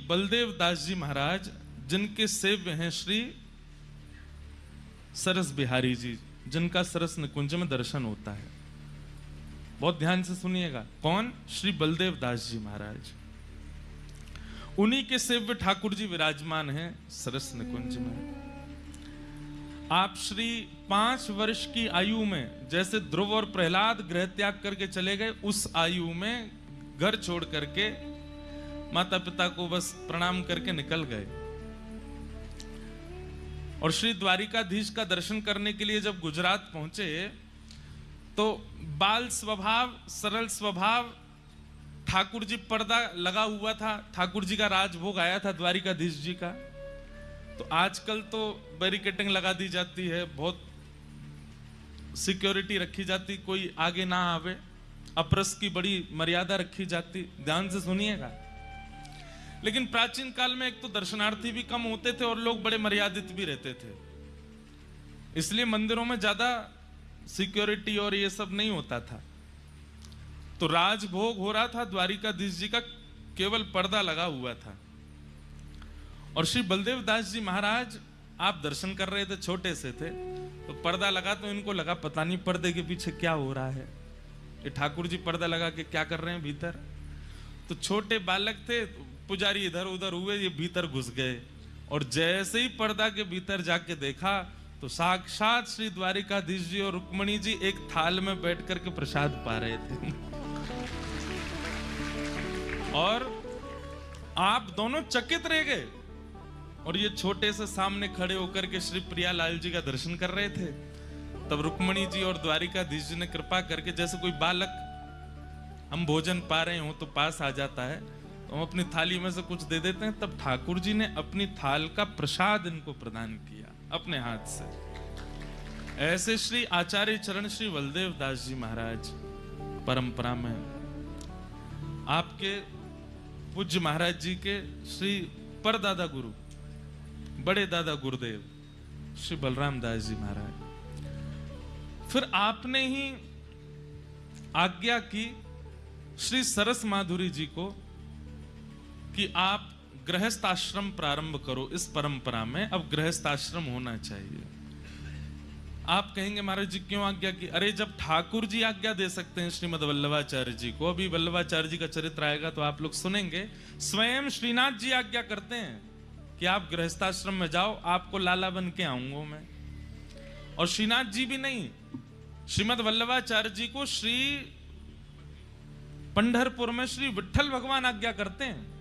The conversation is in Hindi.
बलदेव दास जी महाराज, जिनके सेव्य हैं श्री सरस बिहारी जी, जिनका सरस निकुंज में दर्शन होता है। बहुत ध्यान से सुनिएगा, कौन? श्री बलदेव दास जी महाराज। उन्हीं के सेव्य ठाकुर जी विराजमान हैं सरस निकुंज में। आप श्री 5 वर्ष की आयु में, जैसे ध्रुव और प्रहलाद गृह त्याग करके चले गए, उस आयु में घर छोड़ करके माता पिता को बस प्रणाम करके निकल गए। और श्री द्वारिकाधीश का दर्शन करने के लिए जब गुजरात पहुंचे तो बाल स्वभाव, सरल स्वभाव, ठाकुर जी पर्दा लगा हुआ था, ठाकुर जी का राजभोग आया था द्वारिकाधीश जी का। तो आजकल तो बैरिकेडिंग लगा दी जाती है, बहुत सिक्योरिटी रखी जाती, कोई आगे ना आवे, अपरस की बड़ी मर्यादा रखी जाती। ध्यान से सुनिएगा। लेकिन प्राचीन काल में एक तो दर्शनार्थी भी कम होते थे और लोग बड़े मर्यादित भी रहते थे, इसलिए मंदिरों में ज्यादा सिक्योरिटी और ये सब नहीं होता था। तो राजभोग हो रहा था, द्वारिकाधीश जी का केवल पर्दा लगा हुआ था। और श्री बलदेव दास जी महाराज आप दर्शन कर रहे थे, छोटे से थे, तो पर्दा लगा तो इनको लगा पता नहीं पर्दे के पीछे क्या हो रहा है, ये ठाकुर जी पर्दा लगा के क्या कर रहे हैं भीतर। तो छोटे बालक थे, पुजारी इधर उधर हुए, ये भीतर घुस गए और जैसे ही पर्दा के भीतर जाके देखा तो साक्षात श्री द्वारिकाधीश जी और रुक्मणी जी एक थाल में बैठ करके प्रसाद पा रहे थे। और आप दोनों चकित रह गए और ये छोटे से सामने खड़े होकर के श्री प्रियालाल जी का दर्शन कर रहे थे। तब रुक्मणी जी और द्वारिकाधीश जी ने कृपा करके, जैसे कोई बालक हम भोजन पा रहे हो तो पास आ जाता है, तो हम अपनी थाली में से कुछ दे देते हैं, तब ठाकुर जी ने अपनी थाल का प्रसाद इनको प्रदान किया अपने हाथ से। ऐसे श्री आचार्य चरण श्री बलदेव दास जी महाराज परंपरा में आपके पूज्य महाराज जी के श्री परदादा गुरु, बड़े दादा गुरुदेव श्री बलराम दास जी महाराज। फिर आपने ही आज्ञा की श्री सरस माधुरी जी को कि आप गृहस्थ आश्रम प्रारंभ करो। इस परंपरा में अब गृहस्थ आश्रम होना चाहिए। आप कहेंगे महाराज जी क्यों आज्ञा की? अरे जब ठाकुर जी आज्ञा दे सकते हैं श्रीमद वल्लभाचार्य जी को, अभी वल्लभाचार्य जी का चरित्र आएगा तो आप लोग सुनेंगे, स्वयं श्रीनाथ जी आज्ञा करते हैं कि आप गृहस्थाश्रम में जाओ, आपको लाला बन के आऊंगा मैं। और श्रीनाथ जी भी नहीं, श्रीमद वल्लभाचार्य जी को श्री पंढरपुर में श्री विठल भगवान आज्ञा करते हैं